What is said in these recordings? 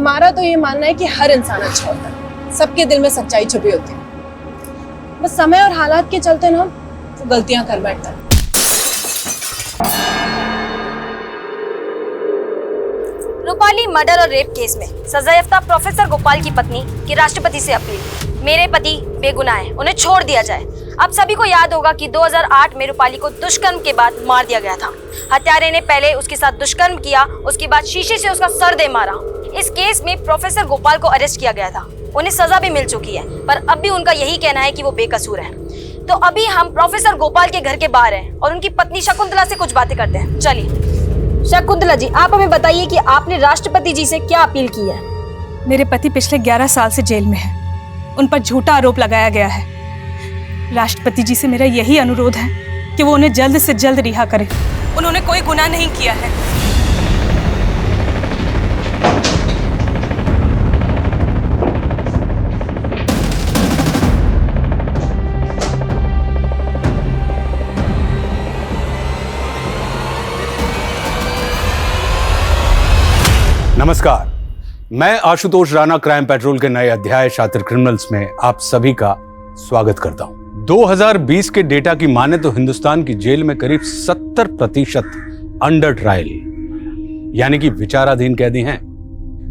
हमारा तो ये मानना है कि हर इंसान अच्छा होता है, सबके दिल में सच्चाई छुपी होती है। बस समय और हालात के चलते ना वो गलतियां कर बैठता है। रूपाली मर्डर और रेप केस में सजायाफ्ता प्रोफेसर गोपाल की पत्नी की राष्ट्रपति से अपील, मेरे पति बेगुनाह हैं, उन्हें छोड़ दिया जाए। अब सभी को याद होगा कि 2008 में रूपाली को दुष्कर्म के बाद मार दिया गया था। हत्यारे ने पहले उसके साथ दुष्कर्म किया, उसके बाद शीशे से उसका सर दे मारा। इस केस में प्रोफेसर गोपाल को अरेस्ट किया गया था, उन्हें सजा भी मिल चुकी है, पर अब भी उनका यही कहना है कि वो बेकसूर है। तो अभी हम प्रोफेसर गोपाल के घर के बाहर हैं और उनकी पत्नी शकुंतला से कुछ बातें करते हैं। चलिए शकुंतला जी, आप हमें बताइए कि आपने राष्ट्रपति जी से क्या अपील की है। मेरे पति पिछले 11 साल से जेल में हैं। उन पर झूठा आरोप लगाया गया है। राष्ट्रपति जी से मेरा यही अनुरोध है कि वो उन्हें जल्द से जल्द रिहा करें। उन्होंने कोई गुनाह नहीं किया है। नमस्कार, मैं आशुतोष राणा क्राइम पेट्रोल के नए अध्याय शातिर क्रिमिनल्स में आप सभी का स्वागत करता हूं। 2020 के डेटा की माने तो हिंदुस्तान की जेल में करीब 70% अंडर ट्रायल यानी कि विचाराधीन कैदी हैं।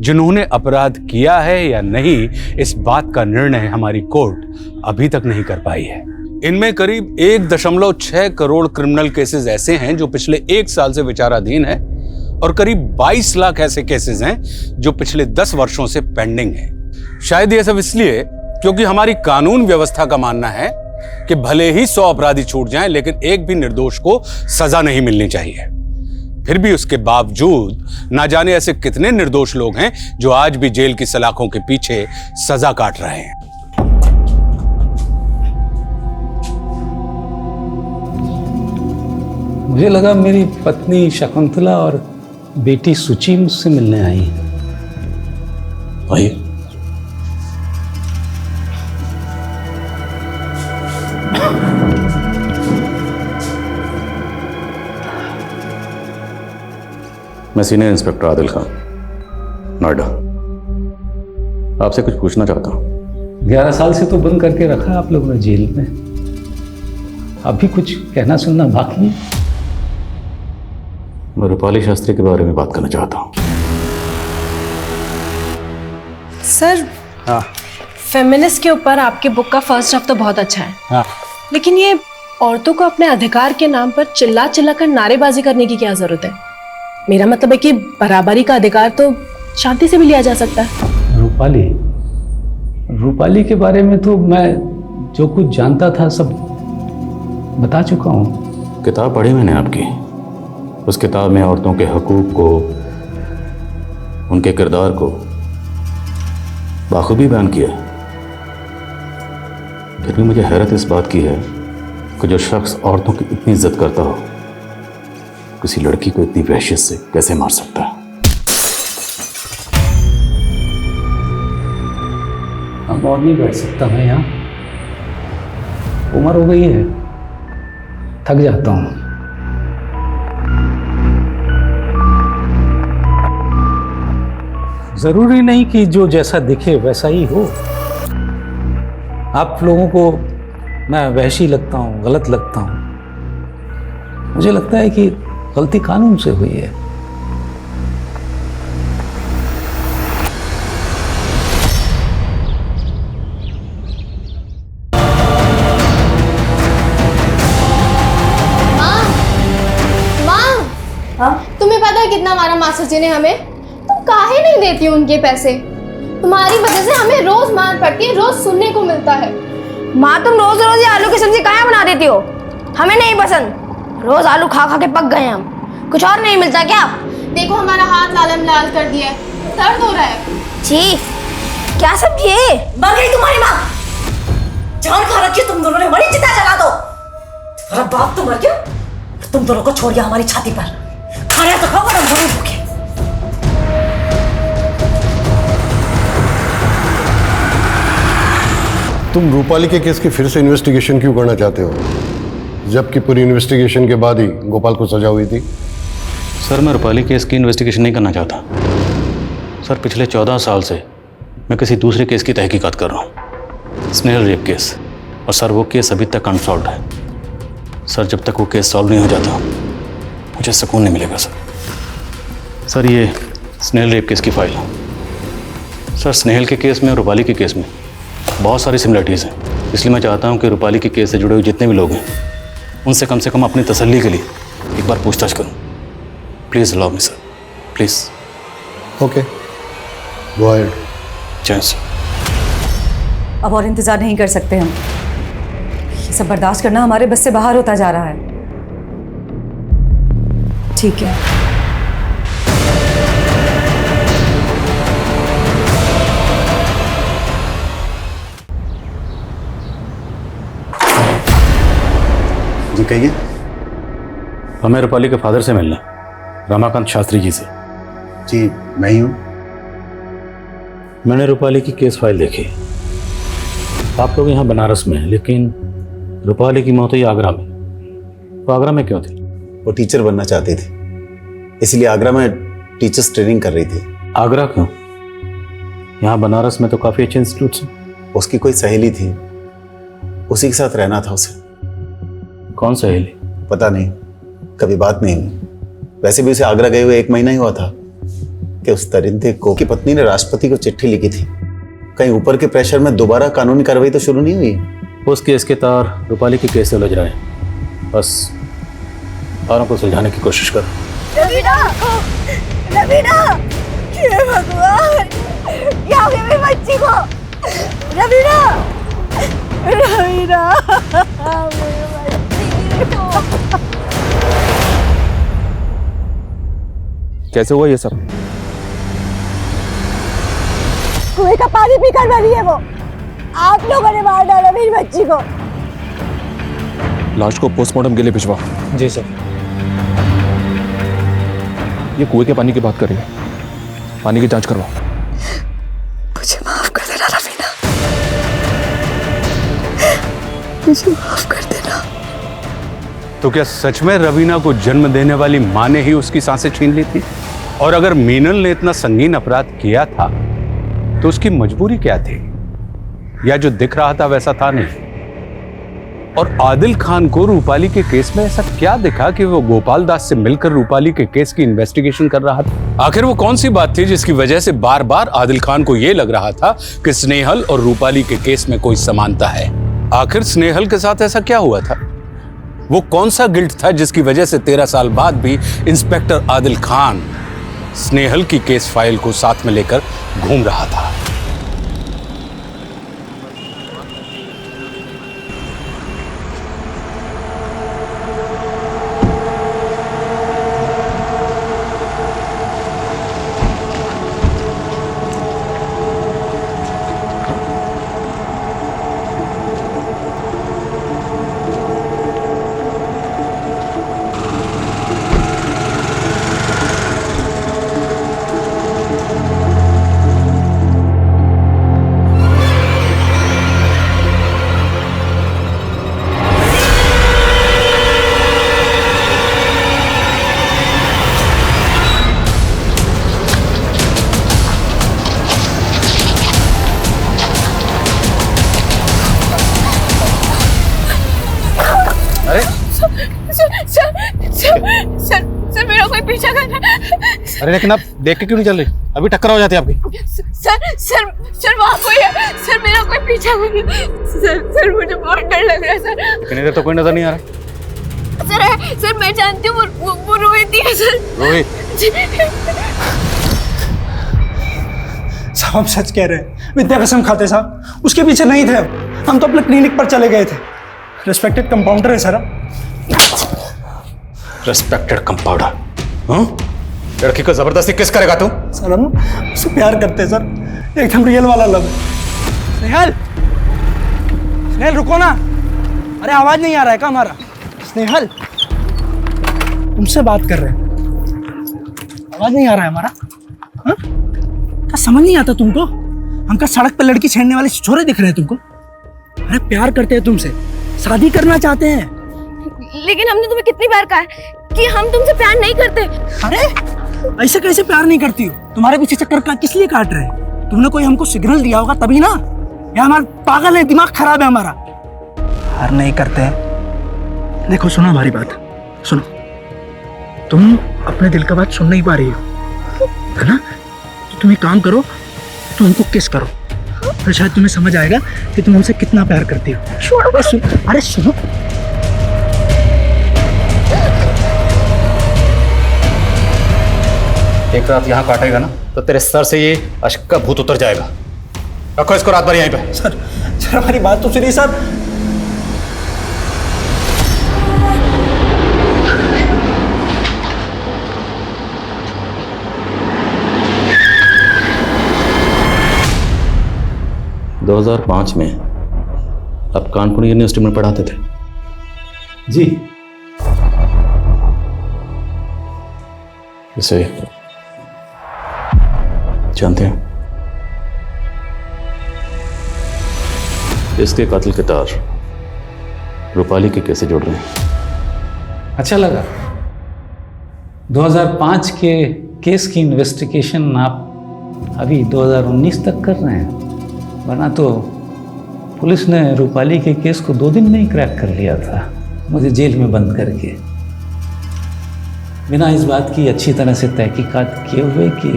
जिन्होंने अपराध किया है या नहीं, इस बात का निर्णय हमारी कोर्ट अभी तक नहीं कर पाई है। इनमें करीब 1.6 करोड़ क्रिमिनल केसेस ऐसे हैं जो पिछले 1 साल से विचाराधीन है और करीब 22 लाख ऐसे केसेस हैं जो पिछले 10 वर्षों से पेंडिंग हैं। शायद ये सब इसलिए क्योंकि हमारी कानून व्यवस्था का मानना है कि भले ही 100 अपराधी छूट जाएं, लेकिन एक भी निर्दोष को सजा नहीं मिलनी चाहिए। फिर भी उसके बावजूद ना जाने ऐसे कितने निर्दोष लोग हैं जो आज भी जेल की सलाखों के पीछे सजा काट रहे हैं। मुझे लगा मेरी पत्नी शकुंतला और बेटी सुचि मुझसे मिलने आई। आइए। मैं सीनियर इंस्पेक्टर आदिल खान, नोएडा। आपसे कुछ पूछना चाहता हूं। 11 साल से तो बंद करके रखा आप लोगों ने जेल में, अभी कुछ कहना सुनना बाकी है? मैं रूपाली शास्त्री के बारे में बात करना चाहता हूं। सर, फेमिनिस्ट के ऊपर आपके बुक का फर्स्ट ड्राफ्ट तो बहुत अच्छा है, लेकिन ये औरतों को अपने अधिकार के नाम पर चिल्ला चिल्ला कर नारेबाजी करने की क्या जरूरत है? मेरा मतलब है कि बराबरी का अधिकार तो शांति से भी लिया जा सकता है। रूपाली के बारे में तो मैं जो कुछ जानता था सब बता चुका हूं। किताब पढ़ी मैंने आपकी। उस किताब में औरतों के हकूक को, उनके किरदार को बाखूबी बयान किया। फिर भी मुझे हैरत इस बात की है कि जो शख्स औरतों की इतनी इज्जत करता हो, किसी लड़की को इतनी वहशत से कैसे मार सकता है? अब और नहीं बैठ सकता मैं यहाँ, उम्र हो गई है, थक जाता हूँ। जरूरी नहीं कि जो जैसा दिखे वैसा ही हो। आप लोगों को मैं वहशी लगता हूँ, गलत लगता हूँ। मुझे लगता है कि गलती कानून से हुई है। तुम्हें पता है कितना मारा मास्टर जी ने हमें? तुम काहे नहीं देती हो उनके पैसे? तुम्हारी वजह से हमें रोज मार पड़ती है, रोज सुनने को मिलता है। माँ, तुम रोज रोज ये आलू की सब्जी कहाँ बना देती हो? हमें नहीं पसंद। रोज आलू खा खा के पक गए हम, कुछ और नहीं मिलता क्या? देखो हमारा हाथ लाल लाल कर दिया है, दर्द हो रहा है। छी, क्या सब्जी है? मर गई तुम्हारी माँ। जान खा रखी तुम दोनों ने, बड़ी चिता जला दो। तुम्हारा बाप तो मर गया, तुम दोनों को छोड़ दिया हमारी छाती पर। खाना तो खाओ, हम दोनों भूखे। तुम रूपाली के केस की फिर से इन्वेस्टिगेशन क्यों करना चाहते हो, जबकि पूरी इन्वेस्टिगेशन के बाद ही गोपाल को सजा हुई थी? सर, मैं रूपाली केस की इन्वेस्टिगेशन नहीं करना चाहता। सर पिछले 14 साल से मैं किसी दूसरे केस की तहकीकात कर रहा हूँ, स्नेहल रेप केस। और सर वो केस अभी तक अनसॉल्व्ड है। सर जब तक वो केस सॉल्व नहीं हो जाता मुझे सुकून नहीं मिलेगा सर। ये स्नेहल रेप केस की फाइल है। सर स्नेहल के केस में और रूपाली के केस में बहुत सारी सिमिलरिटीज़ हैं, इसलिए मैं चाहता हूँ कि रूपाली के केस से जुड़े हुए जितने भी लोग हैं उनसे कम से कम अपनी तसल्ली के लिए एक बार पूछताछ करूँ। Please allow me sir, please. Okay, go ahead. जय सर। अब और इंतजार नहीं कर सकते हम। ये सब बर्दाश्त करना हमारे बस से बाहर होता जा रहा है। ठीक है। जी कहिए। हमें रूपाली के फादर से मिलना, रमाकांत शास्त्री जी से। जी मैं ही हूँ। मैंने रूपाली की केस फाइल देखी। आप लोग यहाँ बनारस में हैं, लेकिन रूपाली की मौत हुई आगरा में। वो आगरा में क्यों थी? वो टीचर बनना चाहती थी, इसलिए आगरा में टीचर्स ट्रेनिंग कर रही थी। आगरा क्यों? यहाँ बनारस में तो काफ़ी अच्छे इंस्टीट्यूट्स हैं। उसकी कोई सहेली थी, उसी के साथ रहना था उसे। कौन सहेली? पता नहीं, कभी बात नहीं हुई। वैसे भी उसे आगरा गए हुए 1 महीना ही हुआ था कि उस दरिंदे को की पत्नी ने राष्ट्रपति को चिट्ठी लिखी थी। कहीं ऊपर के प्रेशर में दोबारा कानूनी कार्रवाई तो शुरू नहीं हुई। उस केस के तार रूपाली के केस से उलझ रहे हैं। बस तारों को सुलझाने की कोशिश करो। रवीना, रवीना, हे भगवान, क्या हो गया मेरी बच्ची को? रवीना, रवीना, मेरी बच्ची को। कैसे हुआ ये सब? कुएं का पानी पीकर मरी है वो। आप लोगों ने मार डाला मेरी बच्ची को। लाश को पोस्टमार्टम के लिए भिजवाओ। जी सर। ये कुएं के पानी की बात कर रही है, पानी की जांच करवाओ। मुझे माफ कर देना रवीना, मुझे माफ कर देना। तो क्या सच में रवीना को जन्म देने वाली मां ने ही उसकी सांसें छीन ली थी? और अगर मीनल ने इतना संगीन अपराध किया था तो उसकी मजबूरी क्या थी? या जो दिख रहा था वैसा था नहीं? और आदिल खान को रूपाली के केस में ऐसा क्या दिखा कि वो गोपाल दास से मिलकर रूपाली के केस की इन्वेस्टिगेशन कर रहा था? आखिर वो कौन सी बात थी जिसकी वजह से बार बार आदिल खान को यह लग रहा था कि स्नेहल और रूपाली के केस में कोई समानता है? आखिर स्नेहल के साथ ऐसा क्या हुआ था? वो कौन सा गिल्ट था जिसकी वजह से 13 साल बाद भी इंस्पेक्टर आदिल खान स्नेहल की केस फाइल को साथ में लेकर घूम रहा था? सर मेरा कोई पीछा कर रहा है। अरे लेकिन आप देख के क्यों नहीं चल रही? अभी टक्कर हो जाती है आपकी। सर वहाँ कोई है। सर मेरा कोई पीछा कर रहा है। सर मुझे बहुत डर लग रहा है सर। लेकिन इधर तो कोई नजर नहीं आ रहा। सर मैं जानती हूँ वो रोहित ही है सर। रोहित? साहब हम सच कह रहे हैं, विद्या कसम खाते साहब, उसके पीछे नहीं थे। हम तो अपने क्लिनिक पर चले गए थे। रिस्पेक्टेड कंपाउंडर है सर। Respected compounder? लड़की को जबरदस्ती किस करेगा तू? सर हम उससे प्यार करते हैं सर, एकदम रियल वाला लव। स्नेहल, स्नेहल रुको ना। अरे आवाज नहीं आ रहा है क्या हमारा? स्नेहल तुमसे बात कर रहे हैं, आवाज नहीं आ रहा है हमारा? हाँ? क्या समझ नहीं आता तुमको? हम क्या सड़क पर लड़की छेड़ने वाले छोरे दिख रहे हैं तुमको? अरे प्यार करते हैं तुमसे, शादी करना चाहते हैं। लेकिन हमने तुम्हें कितनी बार कहा है कि हम तुमसे प्यार नहीं करते। अरे ऐसे कैसे प्यार नहीं करती हो? तुम्हारे पीछे चक्कर का किस लिए काट रहे हैं? तुमने कोई हमको सिग्नल दिया होगा तभी ना, या हमारा पागल है, दिमाग खराब है हमारा। प्यार नहीं करते हैं। देखो सुनो हमारी बात, सुनो, तुम अपने दिल का बात सुन नहीं पा रही हो, है ना? तो तुम एक काम करो, तुम हमको किस करो, तो शायद तुम्हें समझ आएगा कि तुम हमसे कितना प्यार करती हो। अरे सुनो, एक रात यहाँ काटेगा ना तो तेरे सर से ये अश्क का भूत उतर जाएगा। रखो इसको रात भर यहीं पे। सर हमारी बात तो सुनिए सर। – 2005 में आप कानपुर यूनिवर्सिटी में पढ़ाते थे? जी। इसे जानते हैं? इसके कातिल के तार रूपाली के कैसे जोड़ रहे हैं? अच्छा लगा। 2005 के केस की इन्वेस्टिगेशन आप अभी 2019 तक कर रहे हैं, वरना तो पुलिस ने रूपाली के केस को 2 दिन में ही क्रैक कर लिया था, मुझे जेल में बंद करके, बिना इस बात की अच्छी तरह से तहकीकात किए हुए कि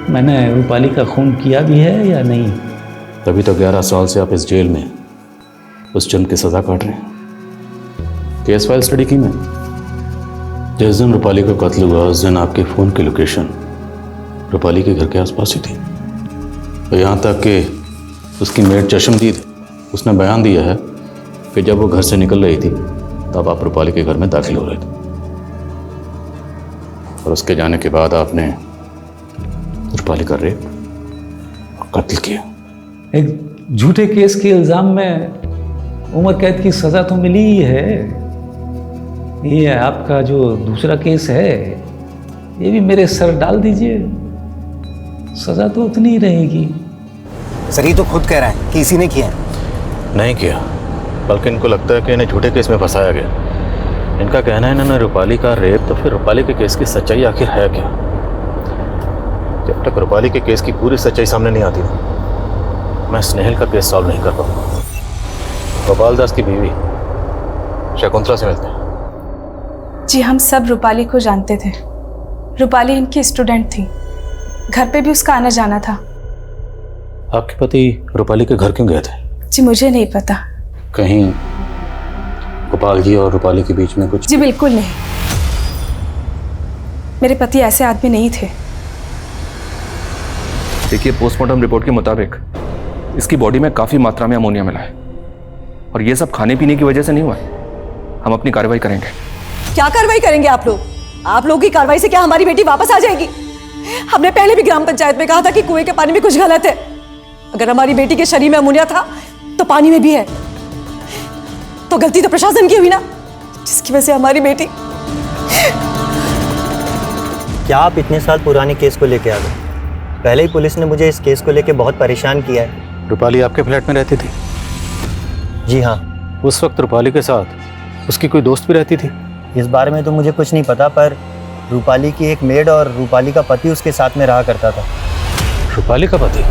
मैंने रूपाली का खून किया भी है या नहीं। तभी तो 11 साल से आप इस जेल में उस जुर्म की सजा काट रहे हैं। केस फाइल स्टडी की मैं। जिस दिन रूपाली का कत्ल हुआ उस दिन आपके फ़ोन की लोकेशन रूपाली के घर के आसपास ही थी, तो यहाँ तक कि उसकी मेड चशमदीद उसने बयान दिया है कि जब वो घर से निकल रही थी तब आप रूपाली के घर में दाखिल हो रहे थे, और उसके जाने के बाद आपने रूपाली का रेप और कत्ल किया। एक झूठे केस के इल्ज़ाम में उम्र कैद की सज़ा तो मिली ही है। ये आपका जो दूसरा केस है ये भी मेरे सर डाल दीजिए, सज़ा तो उतनी ही रहेगी। सर ये तो खुद कह रहा है कि इसी ने किया है। नहीं किया, बल्कि इनको लगता है कि इन्हें झूठे केस में फंसाया गया। इनका कहना है इन्होंने रूपाली का रेप, तो फिर रूपाली के केस की सच्चाई आखिर है क्या? जब तक रूपाली के केस की पूरी सच्चाई सामने नहीं आती मैं स्नेहल का केस सॉल्व नहीं कर पाऊंगा। गोपाल दास की बीवी शकुंतला से मिलते हैं। जी हम सब रूपाली को जानते थे। रूपाली इनकी स्टूडेंट थी, घर पे भी उसका आना जाना था। आपके पति रूपाली के घर क्यों गए थे? जी मुझे नहीं पता। कहीं गोपाल जी और रूपाली के बीच में कुछ? जी बिल्कुल नहीं, मेरे पति ऐसे आदमी नहीं थे। देखिए, पोस्टमार्टम रिपोर्ट के मुताबिक इसकी बॉडी में काफी मात्रा में अमोनिया मिला है, और ये सब खाने पीने की वजह से नहीं हुआ है। हम अपनी कार्रवाई करेंगे। क्या कार्रवाई करेंगे आप लोग? आप लोगों की कार्रवाई से क्या हमारी बेटी वापस आ जाएगी? हमने पहले भी ग्राम पंचायत में कहा था कि कुएं के पानी में कुछ गलत है। अगर हमारी बेटी के शरीर में अमोनिया था तो पानी में भी है, तो गलती तो प्रशासन की हुई ना, जिसकी वजह से हमारी बेटी। क्या आप इतने साल पुराने केस को लेके आ गए? पहले ही पुलिस ने मुझे इस केस को लेके बहुत परेशान किया है। रूपाली आपके फ्लैट में रहती थी? जी हाँ। उस वक्त रूपाली के साथ उसकी कोई दोस्त भी रहती थी? इस बारे में तो मुझे कुछ नहीं पता, पर रूपाली की एक मेड और रूपाली का पति उसके साथ में रहा करता था। रूपाली का पति?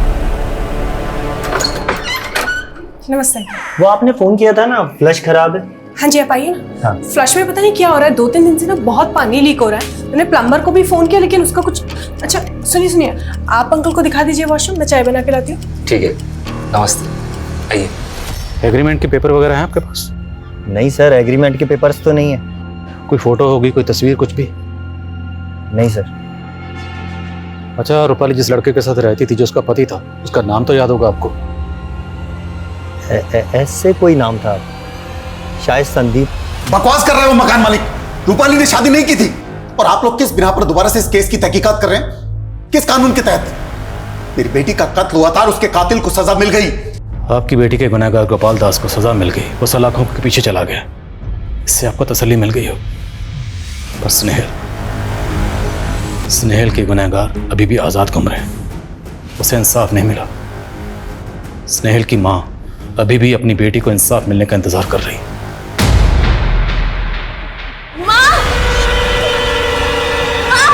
नमस्ते। वो आपने फोन किया था ना, फ्लश खराब है। हाँ जी आप आइए ना। हाँ। फ्लश में पता नहीं क्या हो रहा है, 2-3 दिन से ना बहुत पानी लीक हो रहा है। मैंने प्लम्बर को भी फोन किया लेकिन उसका कुछ। अच्छा सुनिए, आप अंकल को दिखा दीजिए वॉशरूम, मैं चाय बना के लाती हूँ। ठीक है, नमस्ते, आइए। एग्रीमेंट के पेपर वगैरह हैं आपके पास? नहीं सर, एग्रीमेंट के पेपर्स तो नहीं है। कोई फोटो होगी, कोई तस्वीर, कुछ भी? नहीं सर। अच्छा, रूपाली जिस लड़के के साथ रहती थी जो उसका पति था, उसका नाम तो याद होगा आपको? ऐसे कोई नाम था, शायद संदीप। बकवास कर रहे हो मकान मालिक। रूपाली ने शादी नहीं की थी, और आप लोग किस बिना पर दोबारा से इस केस की तहकीकात कर रहे हैं? किस कानून के तहत? मेरी बेटी का कत्ल हुआ था और उसके कातिल को सजा मिल गई। आपकी बेटी के गुनहगार गोपाल दास को सजा मिल गई, वो सलाखों के पीछे चला गया, इससे आपको तसल्ली मिल गई हो। पर स्नेहल के गुनहगार अभी भी आजाद घूम रहे हैं, उसे इंसाफ नहीं मिला। स्नेहल की मां अभी भी अपनी बेटी को इंसाफ मिलने का इंतजार कर रही है। माँ! माँ!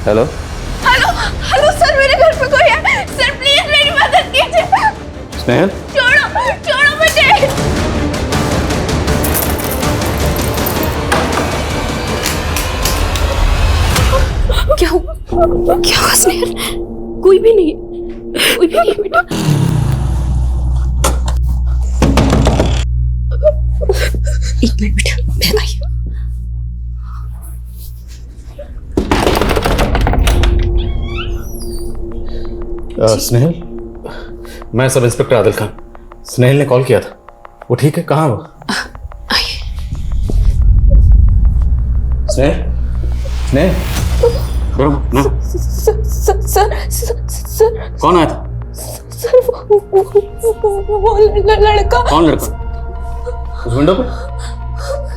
हेलो हेलो हेलो सर, मेरे घर पे कोई है सर, प्लीज मेरी मदद कीजिए। स्नेहल, छोड़ो छोड़ो मुझे। क्या हुआ स्नेहल? कोई भी नहीं है, कोई भी नहीं है बेटा। एक मिनट बेटा, मैं आई। स्नेहल, मैं सब इंस्पेक्टर आदिल खान। स्नेहल ने कॉल किया था, वो ठीक है? कहाँ वो? स्नेहल, स्नेहल, सर कौन आया था? सर वो लड़का। कौन लड़का? उस विंडो पे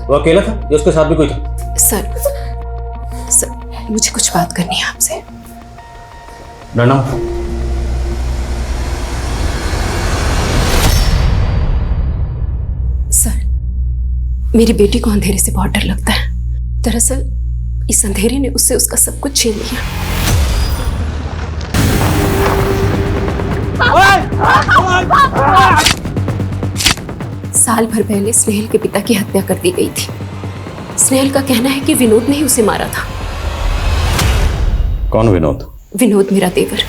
वो अकेला था या उसके साथ भी कोई था? सर मुझे कुछ बात करनी है आपसे। डरना। सर, मेरी बेटी को अंधेरे से बहुत डर लगता है। दरअसल इस अंधेरे ने उससे उसका सब कुछ छीन लिया। साल भर पहले स्नेहल के पिता की हत्या कर दी गई थी। स्नेहल का कहना है कि विनोद ने ही उसे मारा था। कौन विनोद? विनोद मेरा देवर।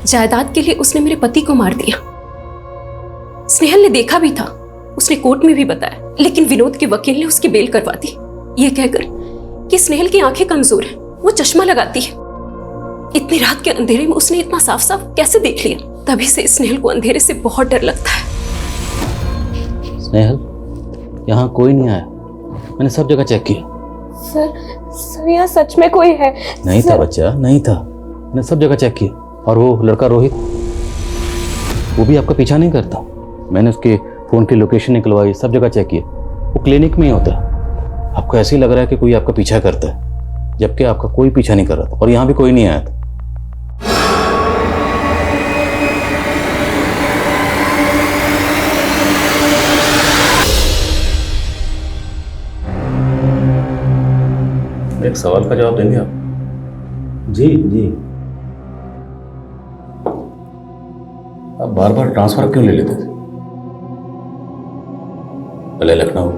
जायदाद के लिए उसने मेरे पति को मार दिया। स्नेहल ने देखा भी था, उसने कोर्ट में भी बताया, लेकिन विनोद के वकील ने उसकी बेल करवा दी, ये कहकर कि स्नेहल की आंखें कमजोर हैं, वो चश्मा लगाती है। इतनी रात के अंधेरे में उसने इतना साफ साफ कैसे देख लिया? तभी से स्नेहल को अंधेरे से बहुत डर लगता है। स्नेहल, यहाँ कोई नहीं आया, मैंने सब जगह चेक किया। सर यहाँ सच में कोई है? नहीं था बच्चा, नहीं था, मैंने सब जगह चेक किया। और वो लड़का रोहित, वो भी आपका पीछा नहीं करता। मैंने उसके फोन की लोकेशन निकलवाई, सब जगह चेक किया, वो क्लिनिक में ही होता है। आपको ऐसे ही लग रहा है कि कोई आपका पीछा करता है, जबकि आपका कोई पीछा नहीं कर रहा था और यहाँ भी कोई नहीं आया था। एक सवाल का जवाब देंगे आप? जी जी। आप बार बार ट्रांसफर क्यों ले लेते थे? पहले लखनऊ,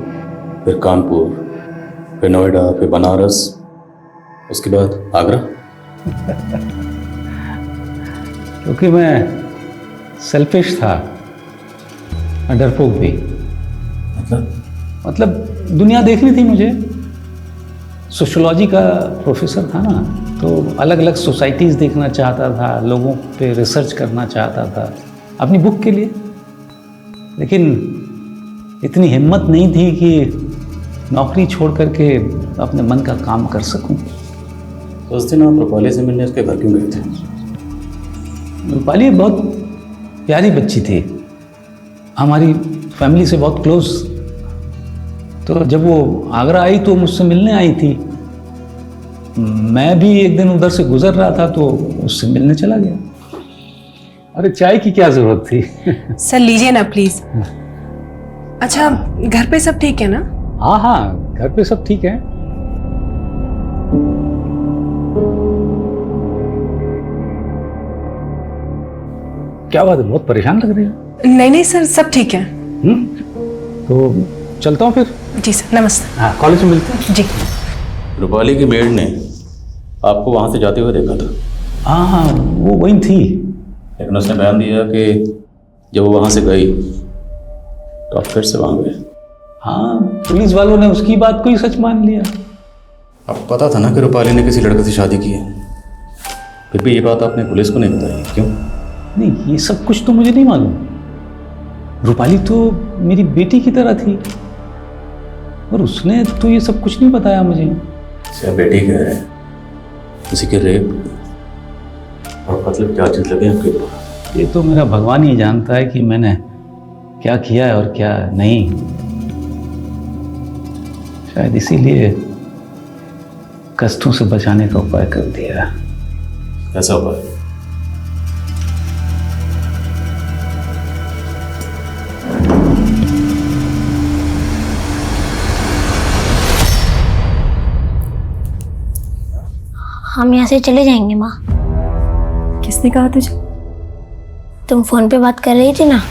फिर कानपुर, फिर नोएडा, फिर बनारस, उसके बाद आगरा। क्योंकि मैं सेल्फिश था, डरपोक भी। मतलब दुनिया देखनी थी मुझे। सोशियोलॉजी का प्रोफेसर था ना, तो अलग अलग सोसाइटीज़ देखना चाहता था, लोगों पे रिसर्च करना चाहता था अपनी बुक के लिए। लेकिन इतनी हिम्मत नहीं थी कि नौकरी छोड़ करके अपने मन का काम कर सकूं। तो उस दिन आप रूपाली से मिलने उसके घर क्यों गए थे? रूपाली बहुत प्यारी बच्ची थी, हमारी फैमिली से बहुत क्लोज। तो जब वो आगरा आई तो मुझसे मिलने आई थी। मैं भी एक दिन उधर से गुजर रहा था तो उससे मिलने चला गया। अरे चाय की क्या जरूरत थी? सर लीजिए ना प्लीज। अच्छा, घर पे सब ठीक है ना? हाँ हाँ, घर पे सब ठीक है। क्या बात है, बहुत परेशान लग रही है। नहीं नहीं सर, सब ठीक है। तो चलता हूँ फिर। जी सर, नमस्ते। हाँ, कॉलेज में मिलते हैं। जी। रूपाली की मेड ने आपको वहां से जाते हुए देखा था? हाँ हाँ, वो वही थी। लेकिन उसने बयान दिया कि जब वो वहां से गई तो आप फिर से वहां गए। हाँ, पुलिस वालों ने उसकी बात को ही सच मान लिया। आपको पता था ना कि रूपाली ने किसी लड़के से शादी की है, फिर भी ये बात आपने पुलिस को नहीं बताई, क्यों? नहीं, ये सब कुछ तो मुझे नहीं मालूम। रूपाली तो मेरी बेटी की तरह थी और उसने तो ये सब कुछ नहीं बताया मुझे। क्या बेटी कह रहे हैं? किसी के रेप और मतलब क्या चीज लगे आपके ऊपर? ये तो मेरा भगवान ही जानता है कि मैंने क्या किया है और क्या नहीं। शायद इसीलिए कष्टों से बचाने का उपाय कर दिया। कैसा उपाय? हम यहाँ से चले जाएंगे माँ। किसने कहा तुझे? तुम फोन पे बात कर रही थी ना,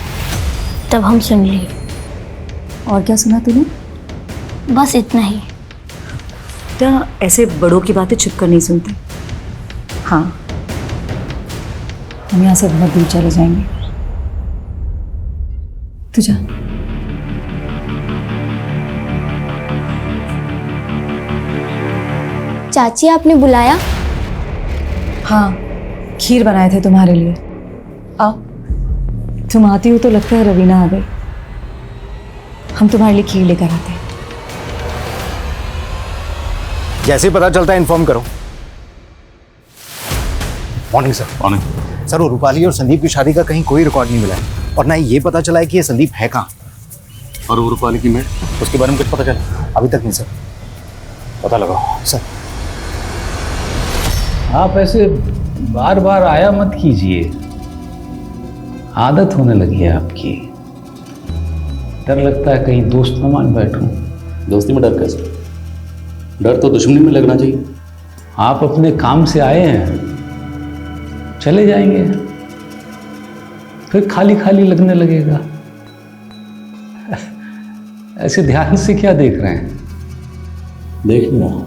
तब हम सुन लिए। और क्या सुना तूने? बस इतना ही। बेटा ऐसे बड़ों की बातें छुप कर नहीं सुनते। हाँ, हम यहाँ से बहुत दूर चले जाएंगे। तू जा। चाची आपने बुलाया? हाँ, खीर बनाए थे तुम्हारे लिए। आओ, तुम आती हो तो लगता है रवीना आ गई। हम तुम्हारे लिए खीर लेकर आते हैं। जैसे ही पता चलता है इन्फॉर्म करो। Morning sir. मॉर्निंग सर, वो रूपाली और संदीप की शादी का कहीं कोई रिकॉर्ड नहीं मिला है और ना ही ये पता चला है कि ये संदीप है कहाँ। और वो रूपाली की मेड, उसके बारे में कुछ पता चला? अभी तक नहीं सर। पता लगाओ सर। आप ऐसे बार बार आया मत कीजिए, आदत होने लगी है आपकी। डर लगता है कहीं दोस्त न मान बैठूं। दोस्ती में डर कैसे? डर तो दुश्मनी में लगना चाहिए। आप अपने काम से आए हैं, चले जाएंगे फिर खाली खाली लगने लगेगा। ऐसे ध्यान से क्या देख रहे हैं? देख नहीं रहा,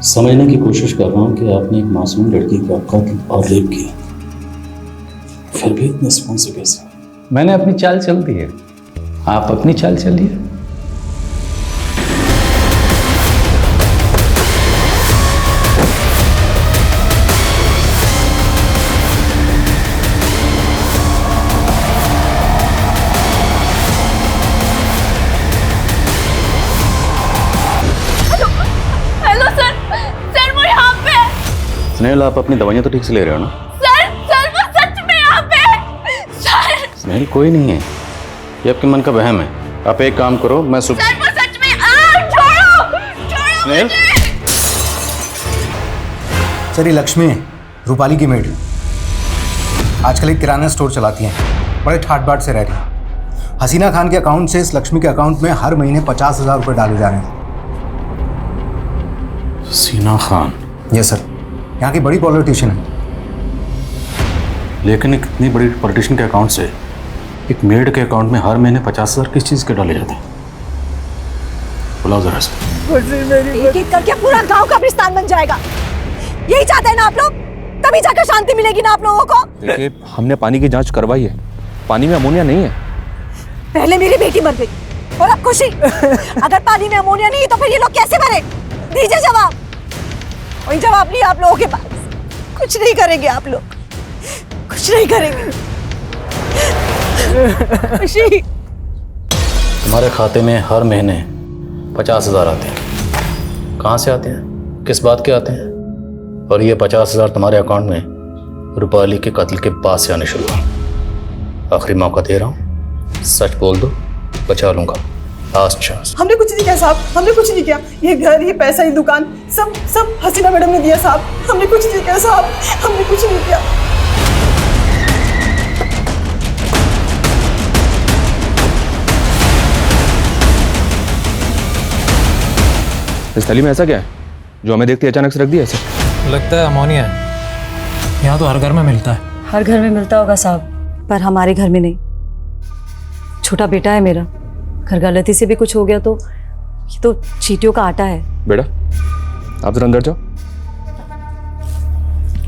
समझने की कोशिश कर रहा हूं कि आपने एक मासूम लड़की का कत्ल और रेप किया, फिर भी इतने सुकून से कैसे? मैंने अपनी चाल चल दी है, आप अपनी चाल चलिए। स्नेहल, आप अपनी दवाइयाँ तो ठीक से ले रहे हो ना? सर वो सच में यहाँ पे। सर स्नेहल, कोई नहीं है, ये आपके मन का वहम है। आप एक काम करो, मैं सुबह। सर वो सच में। छोड़ो स्नेहल। सर, ये लक्ष्मी है, रूपाली की मेड। आजकल एक किराना स्टोर चलाती हैं, बड़े ठाट बाट से रह रही हैं। हसीना खान के अकाउंट से इस लक्ष्मी के अकाउंट में हर महीने 50,000 रुपये डाले जा रहे हैं। हसीना खान? यस सर, यहाँ की बड़ी पॉलिटिशियन है। लेकिन एक इतनी बड़ी पॉलिटिशियन के अकाउंट से एक मेड के अकाउंट में हर महीने 50,000 किस चीज़ के डाले जाते हैं? बुलाओ जरा से। एक एक करके पूरा गांव कब्रिस्तान बन जाएगा। यही चाहते हैं ना आप लोग? तभी जाकर शांति मिलेगी ना आप लोगों को? देखिए, हमने पानी की जांच करवाई है, पानी में अमोनिया नहीं है। पहले मेरी बेटी मर गई और अब खुशी। अगर पानी में अमोनिया नहीं तो फिर ये लोग कैसे मरे? दीजिए जवाब। वही जवाब नहीं आप लोगों के पास। कुछ नहीं करेंगे आप लोग, कुछ नहीं करेंगे। खुशी, तुम्हारे खाते में हर महीने 50,000 आते हैं। कहाँ से आते हैं, किस बात के आते हैं? और ये 50,000 तुम्हारे अकाउंट में रूपाली के कत्ल के बाद से आने शुरू हुए। आखिरी मौका दे रहा हूँ, सच बोल दो, बचा लूंगा। Last chance. हमने कुछ नहीं किया साहब, हमने कुछ नहीं किया। ये घर, ये पैसा, ये दुकान, सब हसीना मैडम ने दिया साहब। हमने कुछ नहीं किया साहब, हमने कुछ नहीं किया। इस थैली में ऐसा क्या है जो हमें देखते अचानक से रख दिया ऐसे? लगता है अमोनिया है। यहाँ तो हर घर में मिलता है। हर घर में मिलता होगा साहब, पर हमारे घर में नहीं। छोटा बेटा है मेरा, घर गलती से भी कुछ हो गया तो ये तो चींटियों का आटा है। बेटा, आप जरा अंदर जाओ।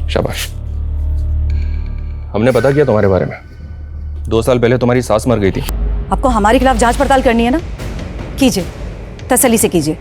शाबाश। हमने पता किया तुम्हारे बारे में। 2 साल पहले तुम्हारी सास मर गई थी। आपको हमारे खिलाफ जांच पड़ताल करनी है ना? कीजिए, तसल्ली से कीजिए।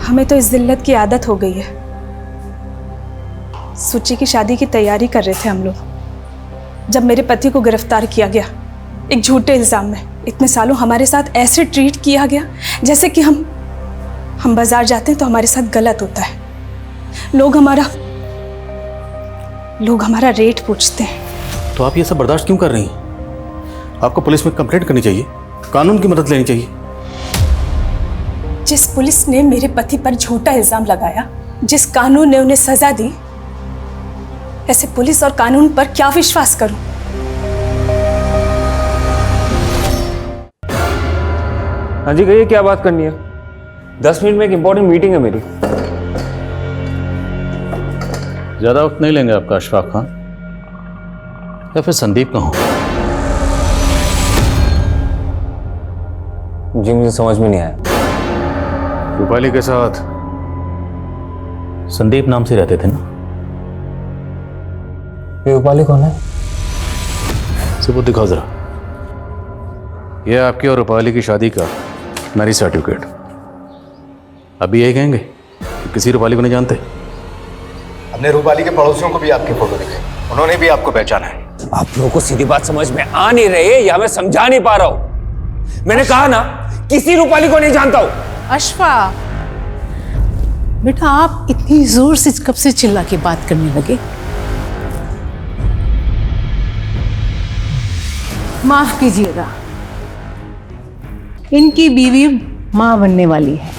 हमें तो इस जिल्लत की आदत हो गई है। सुची की शादी की तैयारी कर रहे थे हम लोग जब मेरे पति को गिरफ्तार किया गया एक झूठे इल्जाम में। इतने सालों हमारे साथ ऐसे ट्रीट किया गया जैसे कि हम बाजार जाते हैं तो हमारे साथ गलत होता है। लोग हमारा लोग हमारा रेट पूछते हैं। तो आप ये सब बर्दाश्त क्यों कर रही हैं? आपको पुलिस में कंप्लेंट करनी चाहिए, कानून की मदद लेनी चाहिए। जिस पुलिस ने मेरे पति पर झूठा इल्जाम लगाया, जिस कानून ने उन्हें सजा दी, ऐसे पुलिस और कानून पर क्या विश्वास करूं? हाँ जी कहिए, क्या बात करनी है? 10 मिनट में एक इंपॉर्टेंट मीटिंग है मेरी। ज्यादा वक्त नहीं लेंगे आपका अशफाक खान, या फिर संदीप कहूं? जी मुझे समझ में नहीं आया। रूपाली के साथ संदीप नाम से रहते थे ना? ये रूपाली कौन है? सबूत दिखाओ जरा। यह आपकी और रूपाली की शादी का मैरिज सर्टिफिकेट। अभी यही कहेंगे कि किसी रूपाली को नहीं जानते? हमने रूपाली के पड़ोसियों को भी आपकी फोटो दिखाई, उन्होंने भी आपको पहचाना है। आप लोगों को सीधी बात समझ में आ नहीं रही है या मैं समझा नहीं पा रहा हूं? मैंने कहा ना किसी रूपाली को नहीं जानता हूं। अशफा बेटा, आप इतनी जोर से कब से चिल्ला के बात करने लगे? माफ कीजिएगा, इनकी बीवी मां बनने वाली है,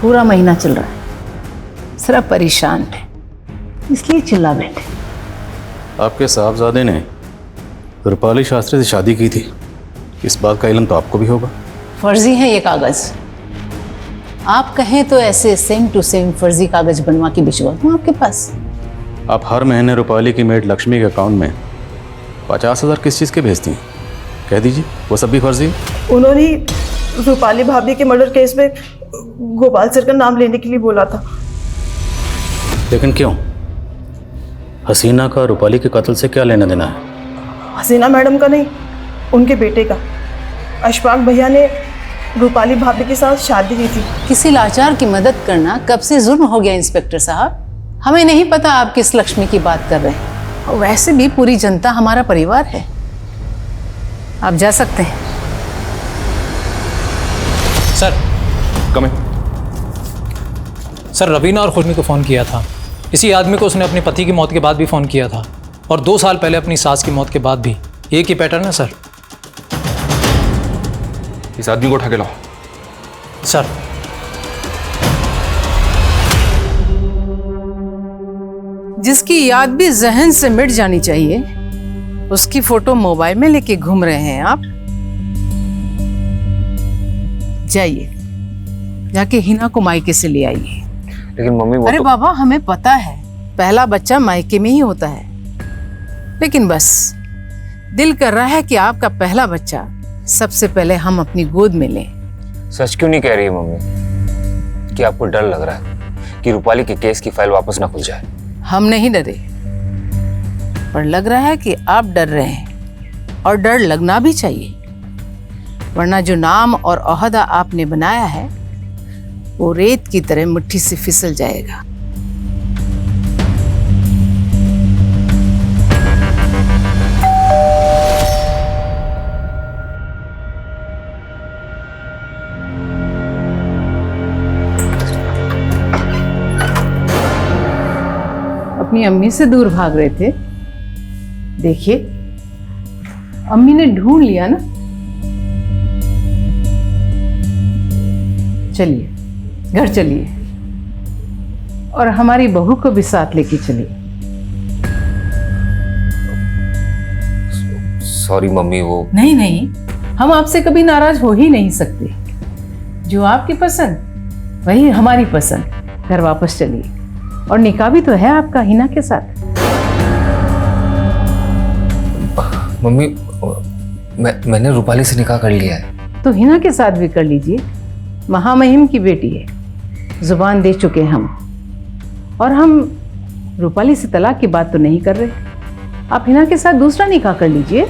पूरा महीना चल रहा है, सिर्फ परेशान है इसलिए चिल्ला बैठे। आपके साहबजादे ने रूपाली शास्त्री से शादी की थी, इस बात का इल्म तो आपको भी होगा। फर्जी है ये कागज, आप कहें तो ऐसे सेम टू सेम फर्जी कागज बनवा के भिजवा दूं आपके पास। आप हर महीने रूपाली की मेड लक्ष्मी के अकाउंट में 50,000 किस चीज़ के भेजती हैं? कह दीजिए, वो सब भी फर्जी है। उन्होंने रूपाली भाभी के मर्डर केस में गोपाल सर का नाम लेने के लिए बोला था। लेकिन क्यों? हसीना का रूपाली के कत्ल से क्या लेना देना है? हसीना मैडम का नहीं, उनके बेटे का। अशफाक भैया ने रूपाली भाभी के साथ शादी की थी। किसी लाचार की मदद करना कब से जुर्म हो गया इंस्पेक्टर साहब? हमें नहीं पता आप किस लक्ष्मी की बात कर रहे हैं, और वैसे भी पूरी जनता हमारा परिवार है। आप जा सकते हैं। सर कम इन। सर रवीना और खुर्मी को फ़ोन किया था। इसी आदमी को उसने अपने पति की मौत के बाद भी फ़ोन किया था, और 2 साल पहले अपनी सास की मौत के बाद भी। एक ही पैटर्न है सर। इस आदमी को उठा के लाओ। सर जिसकी याद भी जहन से मिट जानी चाहिए, उसकी फोटो मोबाइल में लेके घूम रहे हैं आप। जाइए, जाके हिना को मायके से ले आइए। लेकिन मम्मी वो अरे तो... बाबा, हमें पता है पहला बच्चा मायके में ही होता है, लेकिन बस दिल कर रहा है कि आपका पहला बच्चा सबसे पहले हम अपनी गोद में लें। सच क्यों नहीं कह रही है मम्मी कि आपको डर लग रहा है कि रूपाली के केस की फाइल वापस ना खुल जाए? हम नहीं डरे, पर लग रहा है कि आप डर रहे हैं, और डर लगना भी चाहिए, वरना जो नाम और ओहदा आपने बनाया है वो रेत की तरह मुट्ठी से फिसल जाएगा। अपनी अम्मी से दूर भाग रहे थे, देखिए अम्मी ने ढूंढ लिया ना। चलिए घर चलिए, और हमारी बहू को भी साथ लेके चलिए। सॉरी मम्मी, वो नहीं नहीं, हम आपसे कभी नाराज हो ही नहीं सकते। जो आपकी पसंद वही हमारी पसंद। घर वापस चलिए, और निकाह भी तो है आपका हिना के साथ। मम्मी मैंने रूपाली से निकाह कर लिया है। तो हिना के साथ भी कर लीजिए, महामहिम की बेटी है, जुबान दे चुके हम। और हम रूपाली से तलाक की बात तो नहीं कर रहे। आप हिना के साथ दूसरा निकाह कर लीजिए।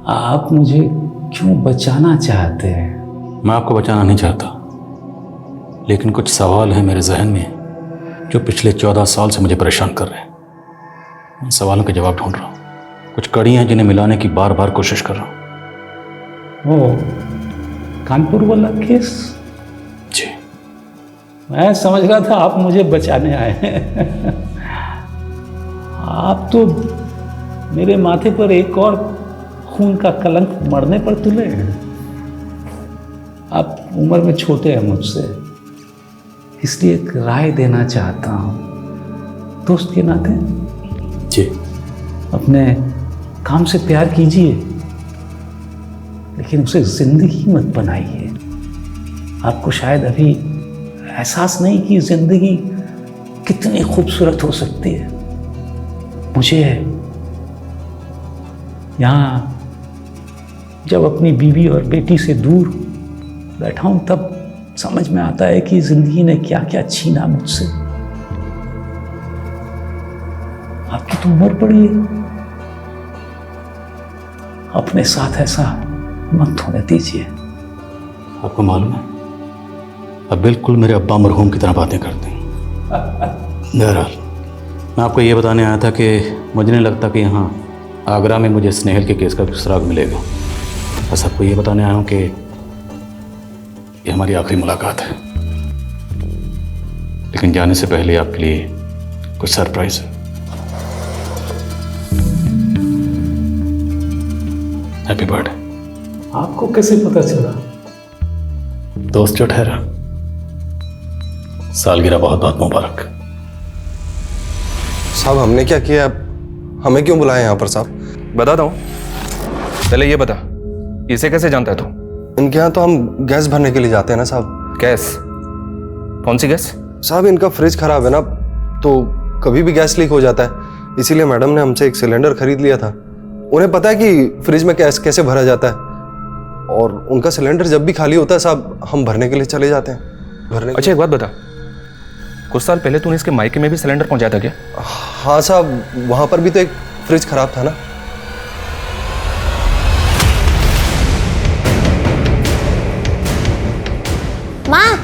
आप मुझे क्यों बचाना चाहते हैं? मैं आपको बचाना नहीं चाहता, लेकिन कुछ सवाल हैं मेरे जहन में जो पिछले 14 साल से मुझे परेशान कर रहे हैं। उन सवालों के जवाब ढूंढ रहा हूँ। कुछ कड़ियाँ जिन्हें मिलाने की बार बार कोशिश कर रहा हूँ। वो कानपुर वाला केस? जी, मैं समझ रहा था आप मुझे बचाने आए हैं। आप तो मेरे माथे पर एक और खून का कलंक मरने पर तुले हैं। आप उम्र में छोटे हैं मुझसे, इसलिए एक राय देना चाहता हूं दोस्त के नाते। जी। अपने काम से प्यार कीजिए, लेकिन उसे जिंदगी मत बनाइए। आपको शायद अभी एहसास नहीं कि जिंदगी कितनी खूबसूरत हो सकती है। मुझे यहाँ जब अपनी बीवी और बेटी से दूर बैठा हूं तब समझ में आता है कि जिंदगी ने क्या क्या छीना मुझसे। आपकी तो उम्र बड़ी है, अपने साथ ऐसा मत होने दीजिए। आपको मालूम है, अब बिल्कुल मेरे अब्बा मरहूम की तरह बातें करते हैं। बहरहाल मैं आपको ये बताने आया था कि मुझे नहीं लगता कि यहाँ आगरा में मुझे स्नेहल के केस का सुराग मिलेगा। बस आपको ये बताने आया हूँ कि ये हमारी आखिरी मुलाकात है, लेकिन जाने से पहले आपके लिए कुछ सरप्राइज है। Happy birthday. आपको कैसे पता चला? दोस्त जो ठहरा, सालगिरह बहुत बहुत मुबारक। साहब हमने क्या किया, हमें क्यों बुलाया यहाँ पर साहब? बताता हूँ, पहले ये बता, इसे कैसे जानता है तू? इनके यहाँ तो हम गैस भरने के लिए जाते हैं ना साहब। गैस? कौन सी गैस? साहब इनका फ्रिज खराब है ना, तो कभी भी गैस लीक हो जाता है, इसीलिए मैडम ने हमसे एक सिलेंडर खरीद लिया था। उन्हें पता है कि फ्रिज में गैस कैसे भरा जाता है, और उनका सिलेंडर जब भी खाली होता है साहब हम भरने के लिए चले जाते हैं भरने। अच्छा एक बात बता, कुछ साल पहले तूने इसके मायके में भी सिलेंडर पहुंचाया था क्या? हाँ साहब, वहां पर भी तो एक फ्रिज खराब था ना। माँ,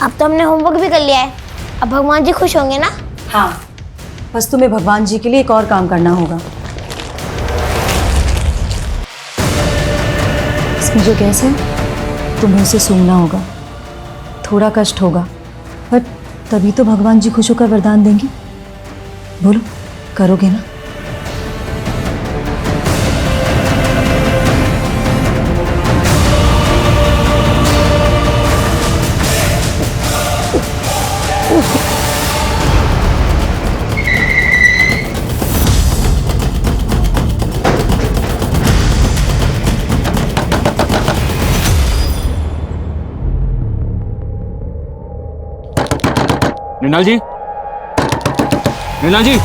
अब तो हमने होमवर्क भी कर लिया है, अब भगवान जी खुश होंगे ना? हाँ, बस तुम्हें भगवान जी के लिए एक और काम करना होगा। इसमें जो गैस है तुम्हें उसे सूंघना होगा, थोड़ा कष्ट होगा, पर तभी तो भगवान जी खुश होकर वरदान देंगे। बोलो, करोगे ना? मृणाल जी, मृणाल जी,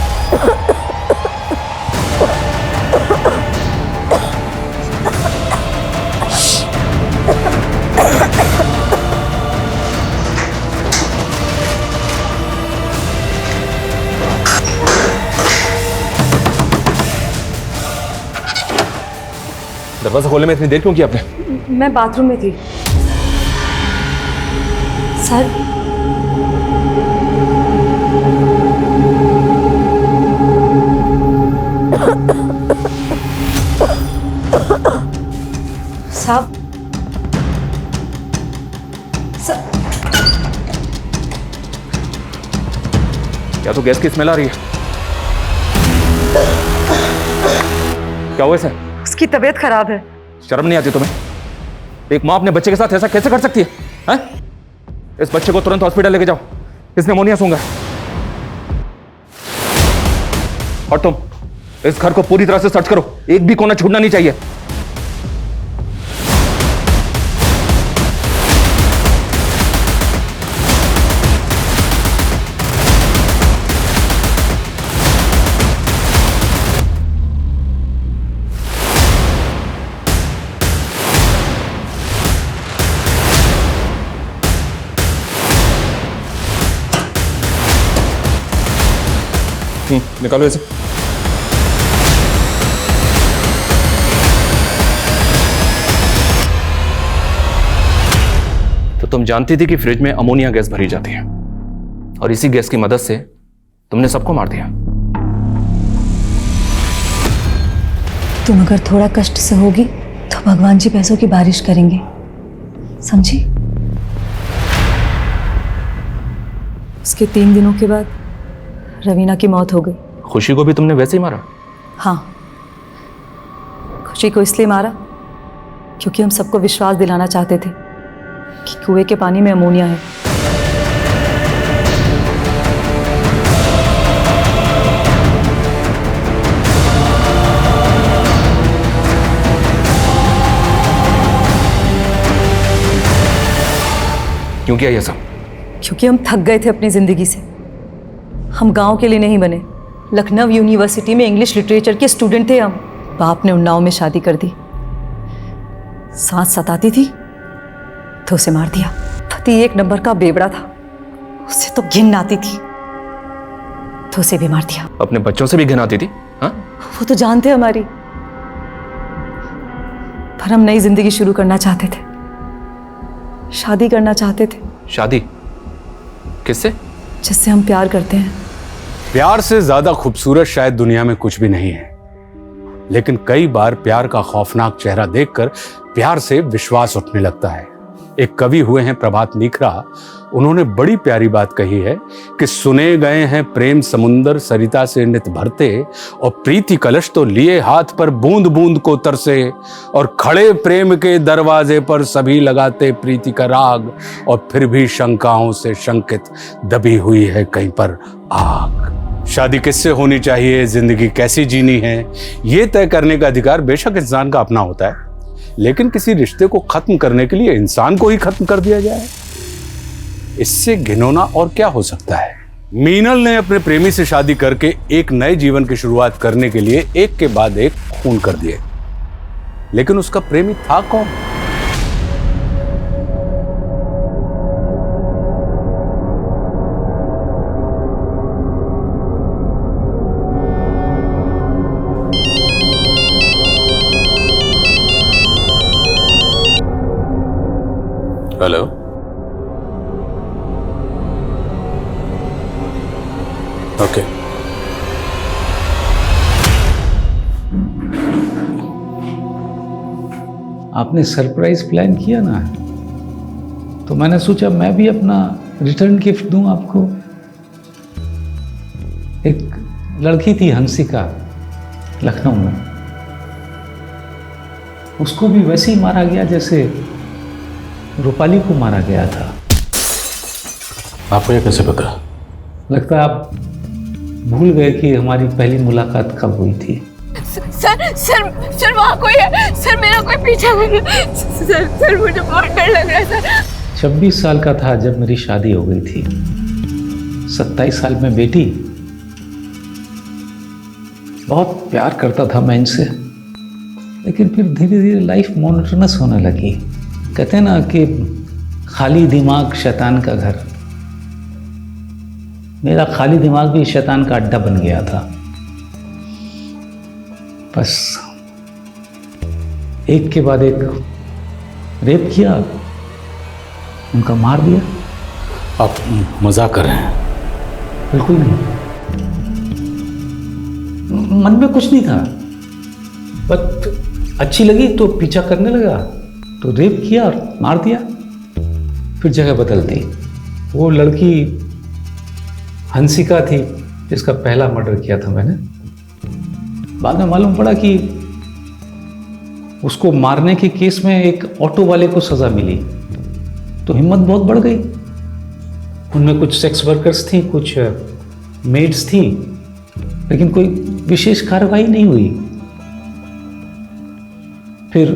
दरवाजा खोलने में इतनी देर क्यों की आपने? मैं बाथरूम में थी सर। साहब, क्या तो गैस की स्मेल आ रही है? क्या हुआ इसे? उसकी तबीयत खराब है। शर्म नहीं आती तुम्हें? एक माँ अपने बच्चे के साथ ऐसा कैसे कर सकती है, हैं? इस बच्चे को तुरंत हॉस्पिटल लेके जाओ, इसने निमोनिया सूंघा है। और तुम इस घर को पूरी तरह से सर्च करो, एक भी कोना छूटना नहीं चाहिए। निकालो इसे। तो तुम जानती थी कि फ्रिज में अमोनिया गैस भरी जाती है, और इसी गैस की मदद से तुमने सबको मार दिया। तुम अगर थोड़ा कष्ट सहोगी तो भगवान जी पैसों की बारिश करेंगे, समझी? उसके 3 दिनों के बाद रवीना की मौत हो गई। खुशी को भी तुमने वैसे ही मारा? हाँ, खुशी को इसलिए मारा क्योंकि हम सबको विश्वास दिलाना चाहते थे कि कुएं के पानी में अमोनिया है। क्यों किया ये सब? क्योंकि हम थक गए थे अपनी जिंदगी से। हम गांव के लिए नहीं बने, लखनऊ यूनिवर्सिटी में इंग्लिश लिटरेचर के स्टूडेंट थे हम। बाप ने उन्नाव में शादी कर दी। सांस सताती थी तो उसे मार दिया। पति 1 नंबर का बेवड़ा था, उससे तो घिन आती थी तो उसे भी मार दिया। अपने बच्चों से भी घिन आती थी? हाँ, वो तो जानते हमारी, पर हम नई जिंदगी शुरू करना चाहते थे, शादी करना चाहते थे। शादी किससे? जिससे हम प्यार करते हैं। प्यार से ज्यादा खूबसूरत शायद दुनिया में कुछ भी नहीं है, लेकिन कई बार प्यार का खौफनाक चेहरा देखकर प्यार से विश्वास उठने लगता है। एक कवि हुए हैं प्रभात लीखरा, उन्होंने बड़ी प्यारी बात कही है कि सुने गए हैं प्रेम समुंदर सरिता से नित भरते, और प्रीति कलश तो लिए हाथ पर बूंद बूंद को तरसे, और खड़े प्रेम के दरवाजे पर सभी लगाते प्रीति का राग, और फिर भी शंकाओं से शंकित दबी हुई है कहीं पर आग। शादी किससे होनी चाहिए, जिंदगी कैसी जीनी है, ये तय करने का अधिकार बेशक इंसान का अपना होता है, लेकिन किसी रिश्ते को खत्म करने के लिए इंसान को ही खत्म कर दिया जाए, इससे घिनौना और क्या हो सकता है। मीनल ने अपने प्रेमी से शादी करके एक नए जीवन की शुरुआत करने के लिए एक के बाद एक खून कर दिए, लेकिन उसका प्रेमी था कौन? Hello, okay. आपने सरप्राइज प्लान किया ना, तो मैंने सोचा मैं भी अपना रिटर्न गिफ्ट दूं आपको। एक लड़की थी हंसिका, लखनऊ में, उसको भी वैसे ही मारा गया जैसे रूपाली को मारा गया था। आपको ये कैसे पता? लगता है आप भूल गए कि हमारी पहली मुलाकात कब हुई थी। सर वहाँ कोई है सर, मेरा कोई पीछा कर रहा है सर, मुझे बहुत डर लग रहा है सर। 26 साल का था जब मेरी शादी हो गई थी, 27 साल में बेटी। बहुत प्यार करता था मैं इनसे, लेकिन फिर धीरे धीरे लाइफ मोनोटोनस होने लगी। कहते हैं ना कि खाली दिमाग शैतान का घर। मेरा खाली दिमाग भी शैतान का अड्डा बन गया था। बस एक के बाद एक रेप किया, उनका मार दिया। आप मजाक कर रहे हैं? बिल्कुल नहीं, मन में कुछ नहीं था, बस अच्छी लगी तो पीछा करने लगा, तो रेप किया और मार दिया। फिर जगह बदल दी। वो लड़की हंसिका थी जिसका पहला मर्डर किया था मैंने। बाद में मालूम पड़ा कि उसको मारने के केस में एक ऑटो वाले को सजा मिली, तो हिम्मत बहुत बढ़ गई। उनमें कुछ सेक्स वर्कर्स थी, कुछ मेड्स थी, लेकिन कोई विशेष कार्रवाई नहीं हुई। फिर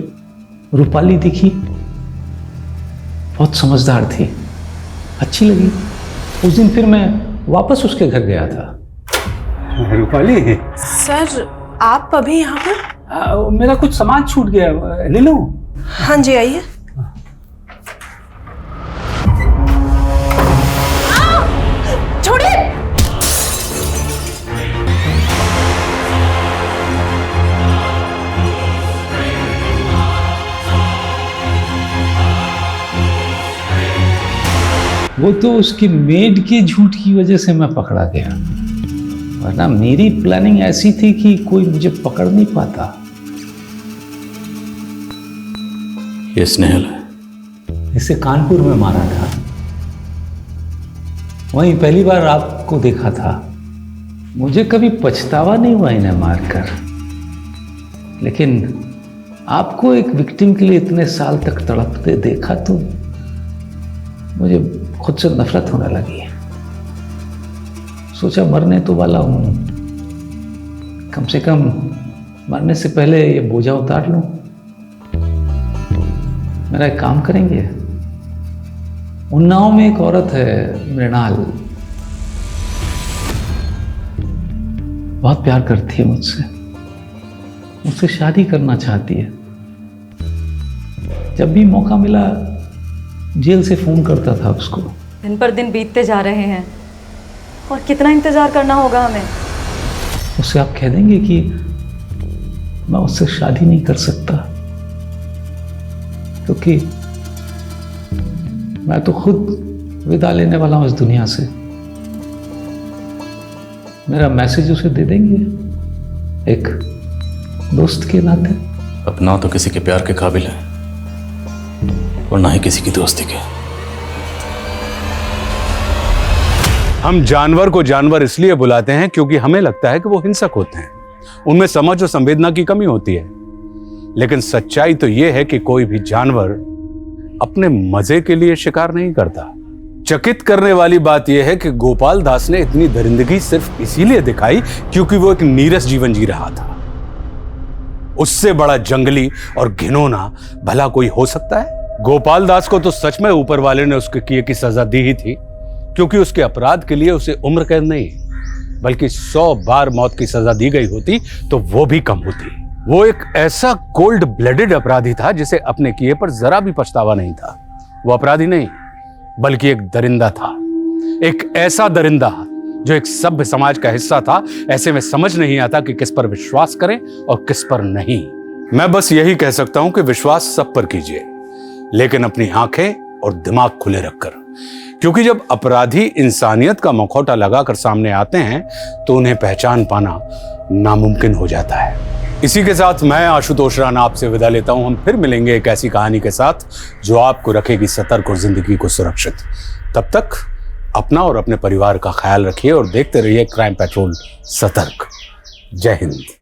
रूपाली दिखी, बहुत समझदार थी, अच्छी लगी। उस दिन फिर मैं वापस उसके घर गया था। रूपाली सर आप अभी यहाँ पर? मेरा कुछ सामान छूट गया, ले लो। हाँ जी आइए। छोड़िए। वो तो उसकी मेड के झूठ की वजह से मैं पकड़ा गया, वरना मेरी प्लानिंग ऐसी थी कि कोई मुझे पकड़ नहीं पाता। ये स्नेहल है। इसे कानपुर में मारा था। वहीं पहली बार आपको देखा था। मुझे कभी पछतावा नहीं हुआ इन्हें मारकर, लेकिन आपको एक विक्टिम के लिए इतने साल तक तड़पते देखा तो मुझे खुद से नफरत होने लगी। सोचा मरने तो वाला हूं, कम से कम मरने से पहले ये बोझा उतार लूं। मेरा एक काम करेंगे? उन्नाव में एक औरत है मृणाल, बहुत प्यार करती है मुझसे शादी करना चाहती है। जब भी मौका मिला जेल से फोन करता था उसको। दिन पर दिन बीतते जा रहे हैं और कितना इंतजार करना होगा हमें। उससे आप कह देंगे कि मैं उससे शादी नहीं कर सकता, क्योंकि मैं तो खुद विदा लेने वाला हूं इस दुनिया से। मेरा मैसेज उसे दे देंगे एक दोस्त के नाते। अब ना तो किसी के प्यार के काबिल है और ना ही किसी की दोस्ती के। हम जानवर को जानवर इसलिए बुलाते हैं क्योंकि हमें लगता है कि वो हिंसक होते हैं, उनमें समझ और संवेदना की कमी होती है। लेकिन सच्चाई तो यह है कि कोई भी जानवर अपने मजे के लिए शिकार नहीं करता। चकित करने वाली बात यह है कि गोपाल दास ने इतनी दरिंदगी सिर्फ इसीलिए दिखाई क्योंकि वो एक नीरस जीवन जी रहा था। उससे बड़ा जंगली और घिनौना भला कोई हो सकता है? गोपाल दास को तो सच में ऊपर वाले ने उसके किए की सजा दी ही थी, क्योंकि उसके अपराध के लिए उसे उम्र कैद नहीं बल्कि 100 बार मौत की सजा दी गई होती तो वो भी कम होती। वो एक ऐसा कोल्ड ब्लडेड अपराधी था जिसे अपने किए पर जरा भी पछतावा नहीं था। वो अपराधी नहीं बल्कि एक दरिंदा था, एक ऐसा दरिंदा जो एक सभ्य समाज का हिस्सा था। ऐसे में समझ नहीं आता कि किस पर विश्वास करें और किस पर नहीं। मैं बस यही कह सकता हूं कि विश्वास सब पर कीजिए, लेकिन अपनी आंखें और दिमाग खुले रखकर, क्योंकि जब अपराधी इंसानियत का मुखौटा लगाकर सामने आते हैं तो उन्हें पहचान पाना नामुमकिन हो जाता है। इसी के साथ मैं आशुतोष राणा आपसे विदा लेता हूं। हम फिर मिलेंगे एक ऐसी कहानी के साथ जो आपको रखेगी सतर्क और जिंदगी को सुरक्षित। तब तक अपना और अपने परिवार का ख्याल रखिए और देखते रहिए क्राइम पेट्रोल सतर्क। जय हिंद।